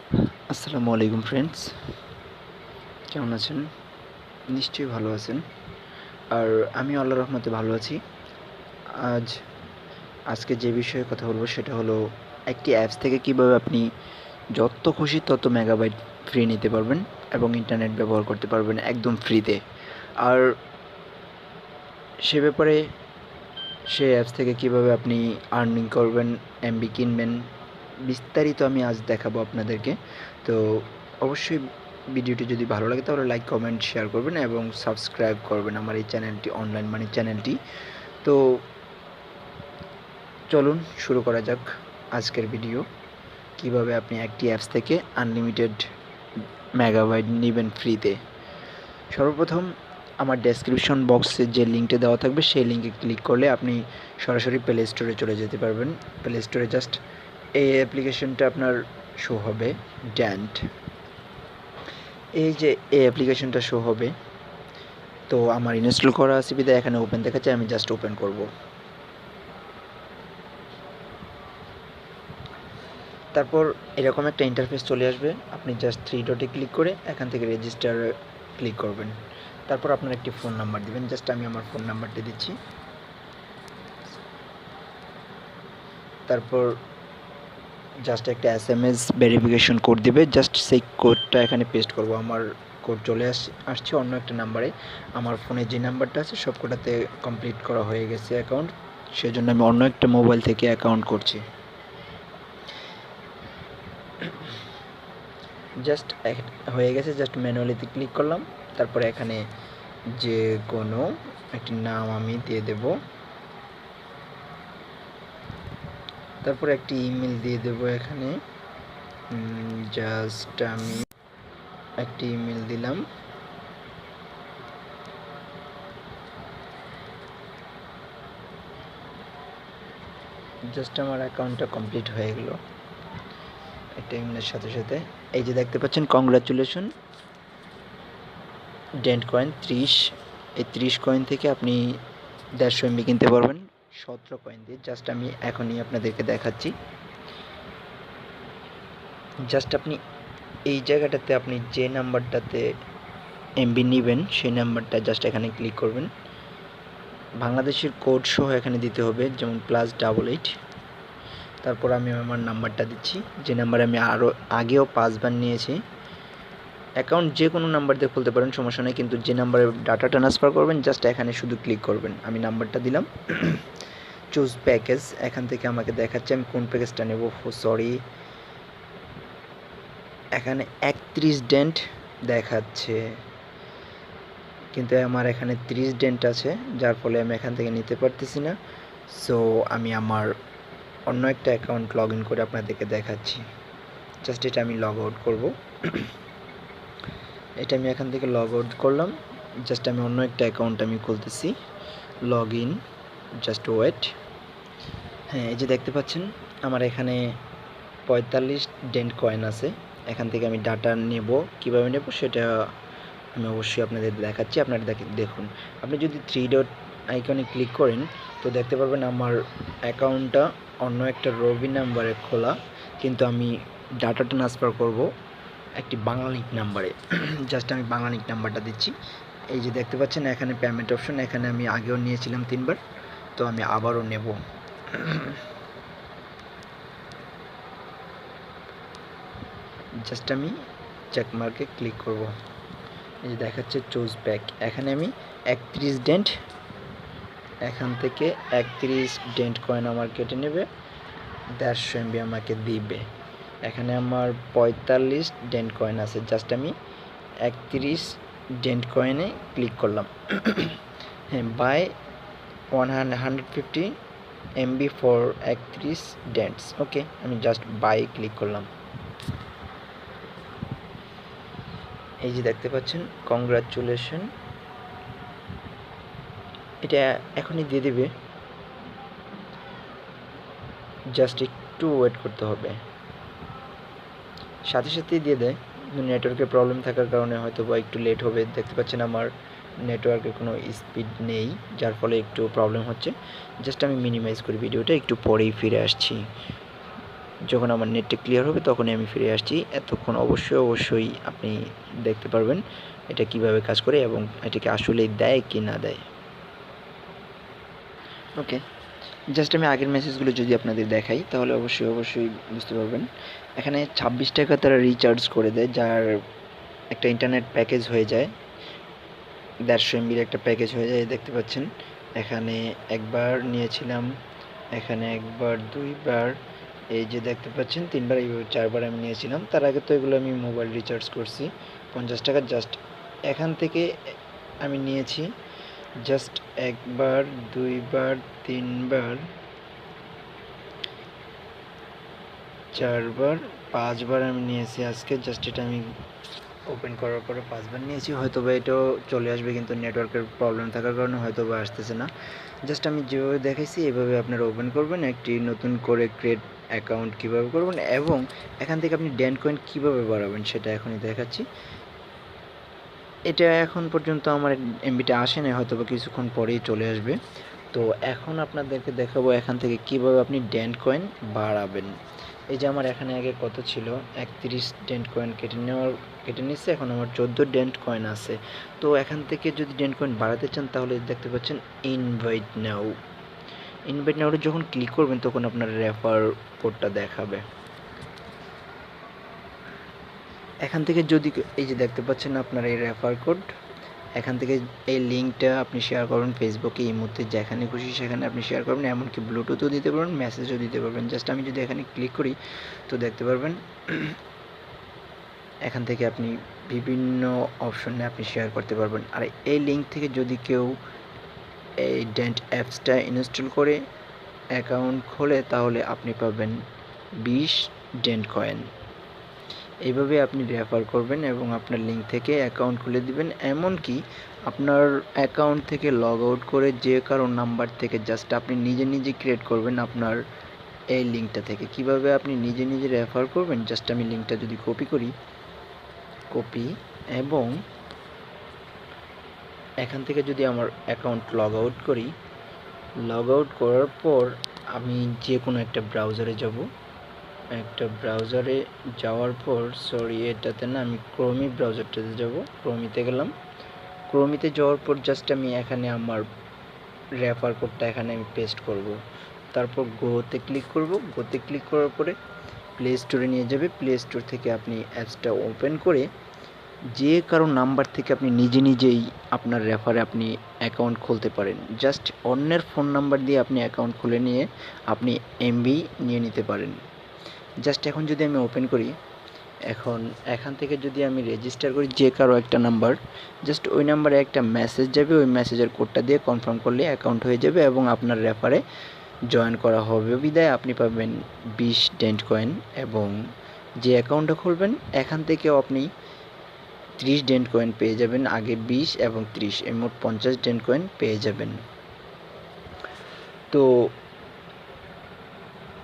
আসসালামু আলাইকুম ফ্রেন্ডস, কেমন আছেন? নিশ্চয়ই ভালো আছেন। আর আমি আল্লাহর রহমতে ভালো আছি। আজকে যে বিষয়ে কথা বলবো সেটা হলো একটি অ্যাপস থেকে কীভাবে আপনি যত খুশি তত মেগাবাইট ফ্রি নিতে পারবেন এবং ইন্টারনেট ব্যবহার করতে পারবেন একদম ফ্রিতে। আর সে ব্যাপারে সেই অ্যাপস থেকে কীভাবে আপনি আর্নিং করবেন, এমবি কিনবেন, বিস্তারিত আমি আজ দেখাবো আপনাদেরকে। তো অবশ্যই ভিডিওটি যদি ভালো লাগে তাহলে লাইক, কমেন্ট, শেয়ার করবেন এবং সাবস্ক্রাইব করবেন আমার এই চ্যানেলটি, অনলাইন মানি চ্যানেলটি। তো চলুন শুরু করা যাক আজকের ভিডিও। কিভাবে আপনি একটি অ্যাপস থেকে আনলিমিটেড মেগাবাইট নেবেন ফ্রিতে। সর্বপ্রথম আমার ডেসক্রিপশন বক্সে যে লিঙ্কটা দেওয়া থাকবে সেই লিঙ্কে ক্লিক করলে আপনি সরাসরি প্লে স্টোরে চলে যেতে পারবেন। প্লে স্টোরে জাস্ট এই অ্যাপ্লিকেশনটা আপনার শো হবে, ড্যান্ট। এই যে এই অ্যাপ্লিকেশনটা শো হবে, তো আমার ইনস্টল করা আছে বিধায় এখানে ওপেন দেখাচ্ছে, আমি জাস্ট ওপেন করব। তারপর এরকম একটা ইন্টারফেস চলে আসবে, আপনি জাস্ট 3 ডটে ক্লিক করে এখান থেকে রেজিস্টার ক্লিক করবেন। তারপর আপনার একটি ফোন নাম্বার দিবেন, জাস্ট আমি আমার ফোন নাম্বারটি দিচ্ছি। তারপর জাস্ট একটা SMS ভেরিফিকেশন কোড দিবে, জাস্ট সেই কোডটা এখানে পেস্ট করব। আমার কোড চলে আসছে অন্য একটা নাম্বারে। আমার ফোনে যে নাম্বারটা আছে সবকটাতে কমপ্লিট করা হয়ে গেছে অ্যাকাউন্ট, সেজন্য আমি অন্য একটা মোবাইল থেকে অ্যাকাউন্ট করছি। জাস্ট হয়ে গেছে, জাস্ট ম্যানুয়ালিতে ক্লিক করলাম। তারপরে এখানে যে কোনো একটি নাম আমি দিয়ে দেব, তারপরে একটি ইমেল দিয়ে দেব। এখানে জাস্ট আমি একটি ইমেল দিলাম। জাস্ট আমার অ্যাকাউন্টটা কমপ্লিট হয়ে গেল একটা ইমেলের সাথে সাথে। এই যে দেখতে পাচ্ছেন, কংগ্রাচুলেশন, ডেন্ট কয়েন 30। এই 30 কয়েন থেকে আপনি 150 MB কিনতে পারবেন 17 কয়েন দিয়ে। জাস্ট আমি এখনই আপনাদেরকে দেখাচ্ছি। জাস্ট আপনি এই জায়গাটাতে আপনি যে নাম্বারটাতে এমবি নেবেন সেই নাম্বারটা জাস্ট এখানে ক্লিক করবেন। বাংলাদেশের কোড সহ এখানে দিতে হবে, যেমন +88। তারপর আমি আমার নাম্বারটা দিচ্ছি, যে নাম্বারে আমি আরও আগেও 5 বার নিয়েছি। অ্যাকাউন্ট যে কোনো নাম্বার দিয়ে খুলতে পারেন, সমস্যা নেই, কিন্তু যে নাম্বারে ডাটা ট্রান্সফার করবেন জাস্ট এখানে শুধু ক্লিক করবেন। আমি নাম্বারটা দিলাম। চুজ প্যাকেজ, এখান থেকে আমাকে দেখাচ্ছে আমি কোন প্যাকেজটা নেব। সরি, এখানে 31 ডেন্ট দেখাচ্ছে, কিন্তু আমার এখানে 30 ডেন্ট আছে, যার ফলে আমি এখান থেকে নিতে পারতেছি না। সো আমি আমার অন্য একটা অ্যাকাউন্ট লগ ইন করে আপনাদেরকে দেখাচ্ছি। জাস্ট এটা আমি লগ আউট করবো। এটা আমি এখান থেকে লগ আউট করলাম। জাস্ট আমি অন্য একটা অ্যাকাউন্ট আমি খুলতেছি, লগ ইন, জাস্ট ওয়েট। হ্যাঁ, এই যে দেখতে পাচ্ছেন আমার এখানে 45 ডেন্ট কয়েন আছে। এখান থেকে আমি ডাটা নেব, কীভাবে নেব সেটা আমি অবশ্যই আপনাদের দেখাচ্ছি। আপনারা দেখুন, আপনি যদি 3 ডট আইকনে ক্লিক করেন তো দেখতে পারবেন আমার অ্যাকাউন্টটা অন্য একটা রবি নাম্বারে খোলা, কিন্তু আমি ডাটা ট্রান্সফার করব একটি বাংলালিংক নাম্বারে। জাস্ট আমি বাংলালিংক নাম্বারটা দিচ্ছি। এই যে দেখতে পাচ্ছেন এখানে পেমেন্ট অপশন, এখানে আমি আগেও নিয়েছিলাম 3 বার, তো আমি আবারও নেব। জাস্ট আমি চেক মার্কে ক্লিক করব। এই যে দেখাচ্ছে চুজ প্যাক, এখানে আমি 31 ডেন্ট, এখান থেকে 31 ডেন্ট কয়েন আমার কেটে নেবে, 150 MB আমাকে দিবে। এখানে আমার 45 ডেন্ট কয়েন আছে, জাস্ট আমি 31 ডেন্ট কয়েনে ক্লিক করলাম। হ্যাঁ, বাই 150 MB ফর 31 ডেন্টস। ওকে, আমি জাস্ট বাই ক্লিক করলাম। এই যে দেখতে পাচ্ছেন, কংগ্রাচুলেশন, এটা এখনই দিয়ে দিবে, জাস্ট একটু ওয়েট করতে হবে। সাথে সাথেই দিয়ে দেয়, নেটওয়ার্কের প্রবলেম থাকার কারণে হয়তো বা একটু লেট হবে। দেখতে পাচ্ছেন আমার নেটওয়ার্কের কোনো স্পিড নেই, যার ফলে একটু প্রবলেম হচ্ছে। জাস্ট আমি মিনিমাইজ করি ভিডিওটা, একটু পরেই ফিরে আসছি। যখন আমার নেটটা ক্লিয়ার হবে তখনই আমি ফিরে আসছি। এতক্ষণ অবশ্যই আপনি দেখতে পারবেন এটা কিভাবে কাজ করে এবং এটাকে আসলেই দেয় কি না দেয়। ওকে, জাস্ট আমি আগের মেসেজগুলো যদি আপনাদের দেখাই তাহলে অবশ্যই বুঝতে পারবেন। এখানে 26 টাকা তারা রিচার্জ করে দেয়, যার একটা ইন্টারনেট প্যাকেজ হয়ে যায়, 150 এমবির একটা প্যাকেজ হয়ে যায়। দেখতে পাচ্ছেন এখানে একবার নিয়েছিলাম, এখানে একবার, দুইবার, এই যে দেখতে পাচ্ছেন 3বার, এইভাবে 4বার আমি নিয়েছিলাম। তার আগে তো এগুলো আমি মোবাইল রিচার্জ করছি 50 টাকা। জাস্ট এখান থেকে আমি নিয়েছি জাস্ট একবার, দুইবার, 3বার, 4বার, 5বার আমি নিয়েছি আজকে। জাস্ট এটা আমি ওপেন করার পরে 5বার নিয়েছি। হয়তো বা এটাও চলে আসবে, কিন্তু নেটওয়ার্কের প্রবলেম থাকার কারণে হয়তো বা আসতেছে না। জাস্ট আমি যেভাবে দেখাইছি এভাবে আপনারা ওপেন করবেন, একটি নতুন করে ক্রিয়েট অ্যাকাউন্ট কীভাবে করবেন এবং এখান থেকে আপনি ডেন্ট কয়েন কীভাবে বাড়াবেন সেটা এখনই দেখাচ্ছি। এটা এখন পর্যন্ত আমার এমবিটা আসে না, হয়তো বা কিছুক্ষণ পরেই চলে আসবে। তো এখন আপনাদেরকে দেখাবো এখান থেকে কীভাবে আপনি ডেন্ট কয়েন বাড়াবেন। এই যে আমার এখানে আগে কত ছিল, 31 ডেন্ট কয়েন কেটে নিচ্ছে, এখন আমার 14 ডেন্ট কয়েন আছে। তো এখান থেকে যদি ডেন্ট কয়েন বাড়াতে চান তাহলে দেখতে পাচ্ছেন ইনভাইট নাওতে যখন ক্লিক করবেন তখন আপনার রেফার কোডটা দেখাবে। এখান থেকে যদি এই যে দেখতে পাচ্ছেন আপনার এই রেফার কোড, এখান থেকে এই লিঙ্কটা আপনি শেয়ার করবেন ফেসবুকে, এই মুহূর্তে যেখানে খুশি সেখানে আপনি শেয়ার করবেন, এমনকি ব্লুটুথও দিতে পারবেন, মেসেজও দিতে পারবেন। জাস্ট আমি যদি এখানে ক্লিক করি তো দেখতে পারবেন এখান থেকে আপনি বিভিন্ন অপশনে আপনি শেয়ার করতে পারবেন। আর এই লিঙ্ক থেকে যদি কেউ এই ডেন্ট অ্যাপসটা ইনস্টল করে অ্যাকাউন্ট খোলে তাহলে আপনি পাবেন 20 ডেন্ট কয়েন। এইভাবে আপনি রেফার করবেন এবং আপনার লিঙ্ক থেকে অ্যাকাউন্ট খুলে দিবেন। এমনকি আপনার অ্যাকাউন্ট থেকে লগ আউট করে যে কারো নাম্বার থেকে জাস্ট আপনি নিজে ক্রিয়েট করবেন আপনার এই লিঙ্কটা থেকে। কিভাবে আপনি নিজে রেফার করবেন, জাস্ট আমি লিঙ্কটা যদি কপি করি, কপি, এবং এখান থেকে যদি আমার অ্যাকাউন্ট লগ আউট করি, লগ আউট করার পর আমি যে কোনো একটা ব্রাউজারে যাব, একটা ব্রাউজারে যাওয়ার পর, সরি এটাতে না, আমি ক্রোমি ব্রাউজারটাতে যাব, ক্রোমিতে গেলাম। ক্রোমিতে যাওয়ার পর জাস্ট আমি এখানে আমার রেফার কোডটা এখানে আমি পেস্ট করব। তারপর গোতে ক্লিক করব। গোতে ক্লিক করার পরে প্লে স্টোরে নিয়ে যাবে। প্লে স্টোর থেকে আপনি অ্যাপসটা ওপেন করে যে কারো নাম্বার থেকে আপনি নিজেই আপনার রেফারে আপনি অ্যাকাউন্ট খুলতে পারেন। জাস্ট অন্যের ফোন নাম্বার দিয়ে আপনি অ্যাকাউন্ট খুলে নিয়ে আপনি এমবি নিয়ে নিতে পারেন। জাস্ট এখন যদি আমি ওপেন করি, এখন এখান থেকে যদি আমি রেজিস্টার করি যে কারো একটা নাম্বার, জাস্ট ওই নাম্বারে একটা মেসেজ যাবে, ওই মেসেজের কোডটা দিয়ে কনফার্ম করলে অ্যাকাউন্ট হয়ে যাবে এবং আপনার রেফারে জয়েন করা হবে। বিদায় আপনি পাবেন 20 ডেন্ট কয়েন এবং যে অ্যাকাউন্টটা খুলবেন এখান থেকেও আপনি 30 ডেন্ট কয়েন পেয়ে যাবেন। আগে 20 এবং 30 এই মোট 50 ডেন্ট কয়েন পেয়ে যাবেন। তো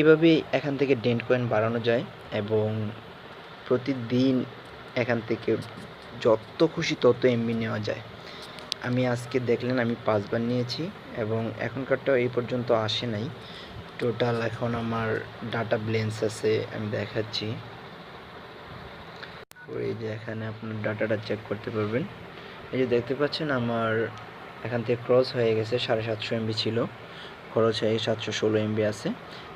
এভাবে এখান থেকে ডেন্ট কয়েন বাড়ানো যায় এবং প্রতিদিন এখান থেকে যত খুশি তত এমবি নেওয়া যায়। আমি আজকে দেখলেন আমি 5বার নিয়েছি এবং এখনকারটাও এই পর্যন্ত আসে নাই। টোটাল এখন আমার ডাটা ব্যালেন্স আছে, আমি দেখাচ্ছি। এই যে এখানে আপনার ডাটাটা চেক করতে পারবেন। এই যে দেখতে পাচ্ছেন আমার এখান থেকে ক্রস হয়ে গেছে, 750 এমবি ছিল, খরচ হয়ে 716 এমবি আছে।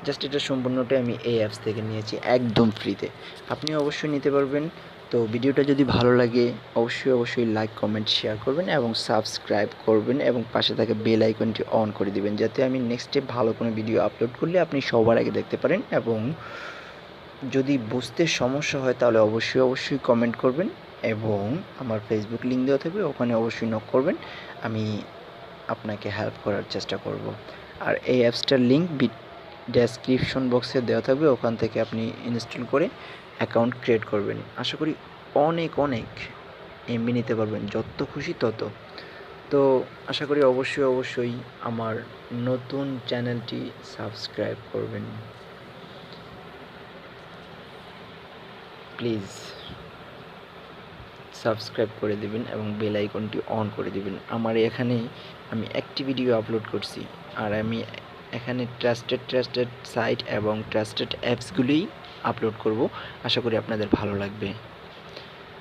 জাস্ট এটা সম্পূর্ণটাই আমি এই অ্যাপস থেকে নিয়েছি একদম ফ্রিতে। আপনি অবশ্যই নিতে পারবেন। তো ভিডিওটা যদি ভালো লাগে অবশ্যই লাইক, কমেন্ট, শেয়ার করবেন এবং সাবস্ক্রাইব করবেন এবং পাশে থাকা বেল আইকনটি অন করে দিবেন, যাতে আমি নেক্সটে ভালো কোনো ভিডিও আপলোড করলে আপনি সবার আগে দেখতে পারেন। এবং যদি বুঝতে সমস্যা হয় তাহলে অবশ্যই কমেন্ট করবেন এবং আমার ফেসবুক লিঙ্ক দেওয়া থাকবে, ওখানে অবশ্যই নক করবেন, আমি আপনাকে হেল্প করার চেষ্টা করব। আর এই অ্যাপসটার লিঙ্ক ডেসক্রিপশন বক্সে দেওয়া থাকবে, ওখান থেকে আপনি ইনস্টল করে অ্যাকাউন্ট ক্রিয়েট করবেন। আশা করি অনেক এমবি নিতে পারবেন, যত খুশি তত। তো আশা করি অবশ্যই আমার নতুন চ্যানেলটি সাবস্ক্রাইব করবেন প্লিজ, সাবস্ক্রাইব করে দিবেন এবং বেল আইকনটি অন করে দিবেন। আমার এখানে আমি একটি ভিডিও আপলোড করছি আর আমি এখানে ট্রাস্টেড সাইট এবং ট্রাস্টেড অ্যাপসগুলি আপলোড করব। আশা করি আপনাদের ভালো লাগবে।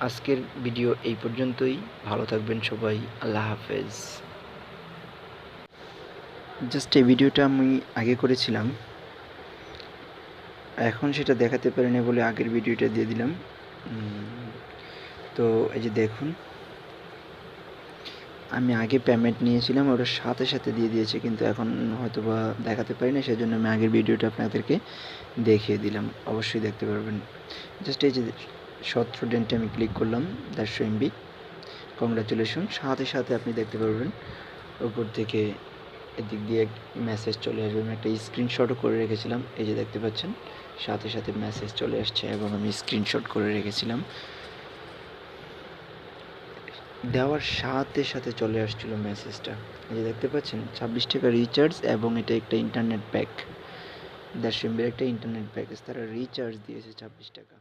আজকের ভিডিও এই পর্যন্তই। ভালো থাকবেন সবাই। আল্লাহ হাফেজ। জাস্ট এই ভিডিওটা আমি আগে করেছিলাম, এখন সেটা দেখাতে পারিনি বলে আগের ভিডিওটা দিয়ে দিলাম। তো এই যে দেখুন, আমি আগে পেমেন্ট নিয়েছিলাম, ওটার সাথে সাথে দিয়ে দিয়েছে, কিন্তু এখন হয়তো বা দেখাতে পারি না, সেই জন্য আমি আগের ভিডিওটা আপনাদেরকে দেখিয়ে দিলাম। অবশ্যই দেখতে পারবেন। জাস্ট এই যে 17 ডেন্টে আমি ক্লিক করলাম, 150 MB। কংগ্রাচুলেশন। সাথে সাথে আপনি দেখতে পারবেন উপর থেকে এদিক দিয়ে মেসেজ চলে আসবে। আমি একটা স্ক্রিনশটও করে রেখেছিলাম, এই যে দেখতে পাচ্ছেন, সাথে সাথে মেসেজ চলে আসছে এবং আমি স্ক্রিনশট করে রেখেছিলাম। দেওয়ার সাথে সাথে চলে আসছিল মেসেজটা। এই যে দেখতে পাচ্ছেন, 26 টাকা রিচার্জ এবং এটা একটা ইন্টারনেট প্যাক, 150 MB একটা ইন্টারনেট প্যাকেজ তারা রিচার্জ দিয়েছে 26 টাকা।